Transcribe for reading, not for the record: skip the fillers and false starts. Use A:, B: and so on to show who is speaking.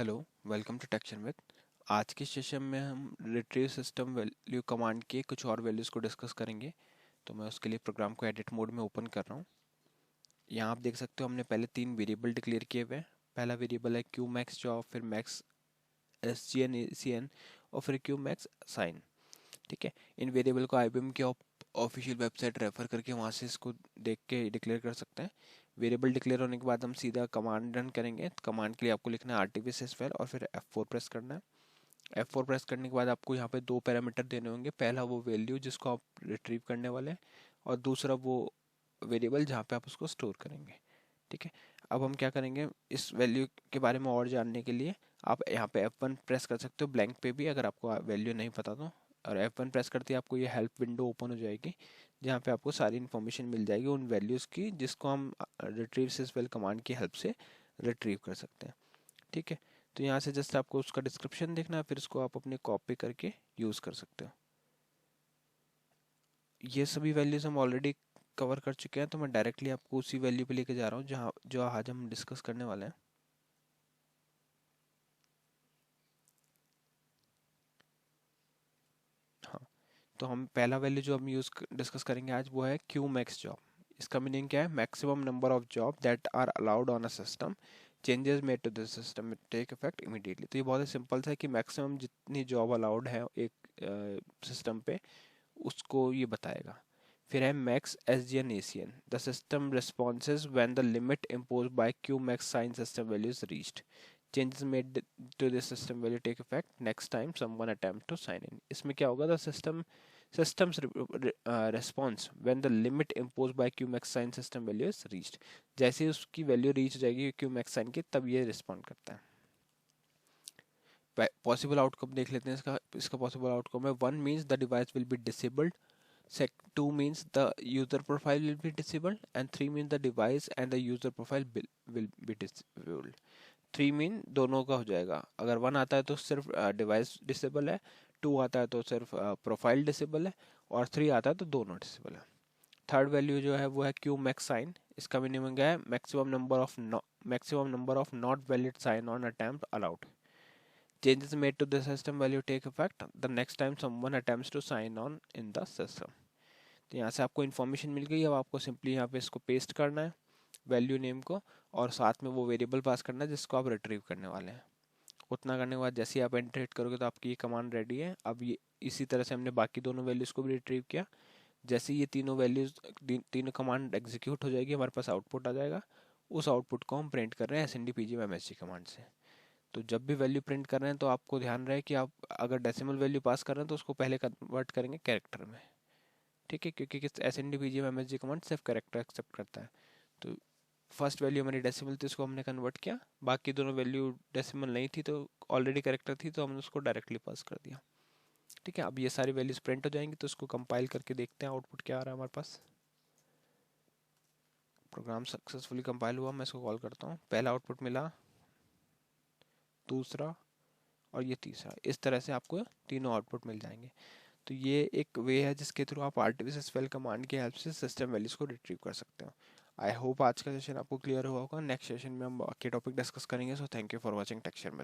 A: Hello, welcome to टेक्शन with. आज के सेशन में हम रिट्रीव सिस्टम वैल्यू कमांड के कुछ और वैल्यूज़ को डिस्कस करेंगे। तो मैं उसके लिए प्रोग्राम को एडिट मोड में ओपन कर रहा हूँ। यहाँ आप देख सकते हो हमने पहले 3 वेरिएबल डिक्लेयर किए हुए हैं। पहला वेरिएबल है क्यू मैक्स जॉब, फिर max S G N A C N और फिर क्यू मैक्स साइन। ठीक है, इन वेरिएबल को IBM की ऑफिशियल वेबसाइट रेफर करके वहाँ से इसको देख के डिक्लेयर कर सकते हैं। वेरिएबल डिक्लेयर होने के बाद हम सीधा कमांड रन करेंगे। कमांड के लिए आपको लिखना है RTVS स्पेल और फिर F4 प्रेस करना है। F4 प्रेस करने के बाद आपको यहाँ पे 2 पैरामीटर देने होंगे। पहला वो वैल्यू जिसको आप रिट्रीव करने वाले हैं और दूसरा वो वेरिएबल जहाँ पे आप उसको स्टोर करेंगे। ठीक है, अब हम क्या करेंगे, इस वैल्यू के बारे में और जानने के लिए आप यहाँ पे F1 प्रेस कर सकते हो ब्लैंक पे भी, अगर आपको वैल्यू नहीं पता तो। और F1 प्रेस करते ही आपको ये हेल्प विंडो ओपन हो जाएगी जहाँ पे आपको सारी इन्फॉर्मेशन मिल जाएगी उन वैल्यूज़ की जिसको हम रिट्रीव सिस्वेल कमांड की हेल्प से रिट्रीव कर सकते हैं। ठीक है, तो यहाँ से जस्ट आपको उसका डिस्क्रिप्शन देखना है, फिर इसको आप अपने कॉपी करके यूज़ कर सकते हो। ये सभी वैल्यूज़ हम ऑलरेडी कवर कर चुके हैं, तो मैं डायरेक्टली आपको उसी वैल्यू पे लेके जा रहा हूँ जहाँ जो आज हम डिस्कस करने वाले हैं। हाँ, तो हम पहला वैल्यू जो हम डिस्कस करेंगे आज वो है क्यू मैक्स जॉब। इसका मीनिंग क्या है? Maximum number of job that are allowed on a system, changes made to this system take effect immediately. तो ये बहुत ही सिंपल सा है कि मैक्सिमम जितनी जॉब अलाउड है एक सिस्टम पे उसको ये बताएगा। फिर है max SGN ACN, the system responses when the limit impose by Q max sign system value is reached, changes made to this system will take effect next time someone attempt to sign in। इसमें क्या होगा? the systems response when the limit imposed by qmax sign system value is reached। जैसे ही उसकी value reach हो जाएगी qmax sign की, तब ये रिस्पॉन्ड करता है। पॉसिबल आउटकम देख लेते हैं इसका। पॉसिबल आउटकम है 1 means the device will be disabled, 2 means the user profile will be disabled, and 3 means the device and the user profile will be disabled। 3 mean दोनों का हो जाएगा। अगर 1 आता है तो सिर्फ डिवाइस डिसेबल है, 2 आता है तो सिर्फ प्रोफाइल डिसेबल है, और 3 आता है तो दोनों डिसेबल है। थर्ड वैल्यू जो है वो है क्यू मैक्स साइन। इसका मीनिंग है maximum number of not valid sign on attempt allowed, changes made to the system value take effect the next time someone attempts to sign on in the system. तो यहाँ से आपको information मिल गई। अब आपको simply यहाँ पे इसको पेस्ट करना है वैल्यू नेम को, और साथ में वो वेरिएबल पास करना है जिसको आप रिट्रीव करने वाले हैं। उतना करने के बाद जैसे ही आप एंटर हिट करोगे तो आपकी ये कमांड रेडी है। अब ये इसी तरह से हमने बाकी दोनों वैल्यूज़ को भी रिट्रीव किया। जैसे ही ये तीनों वैल्यूज़ तीनों कमांड एग्जीक्यूट हो जाएगी, हमारे पास आउटपुट आ जाएगा। उस आउटपुट को हम प्रिंट कर रहे हैं SND PGM MSG कमांड से। तो जब भी वैल्यू प्रिंट कर रहे हैं तो आपको ध्यान रहे कि आप अगर डेसिमल वैल्यू पास कर रहे हैं तो उसको पहले कन्वर्ट करेंगे कैरेक्टर में। ठीक है, क्योंकि SND PGM MSG कमांड सिर्फ कैरेक्टर एक्सेप्ट करता है। तो फर्स्ट वैल्यू हमारी डेसिमल थी, उसको हमने कन्वर्ट किया। बाकी दोनों वैल्यू डेसिमल नहीं थी तो ऑलरेडी करेक्टर थी, तो हमने उसको डायरेक्टली पास कर दिया। ठीक है, अब ये सारी वैल्यूज प्रिंट हो जाएंगी, तो उसको कंपाइल करके देखते हैं आउटपुट क्या आ रहा है हमारे पास। प्रोग्राम सक्सेसफुली कंपाइल हुआ, मैं इसको कॉल करता हूँ। पहला आउटपुट मिला, दूसरा और ये तीसरा। इस तरह से आपको तीनों आउटपुट मिल जाएंगे। तो ये एक वे है जिसके थ्रू आप RTVS स्पेल कमांड की हेल्प से सिस्टम वैल्यूज को रिट्रीव कर सकते हो। आई होप आज का सेशन आपको क्लियर हुआ होगा। नेक्स्ट सेशन में हम बाकी टॉपिक डिस्कस करेंगे। So thank you for watching texture में।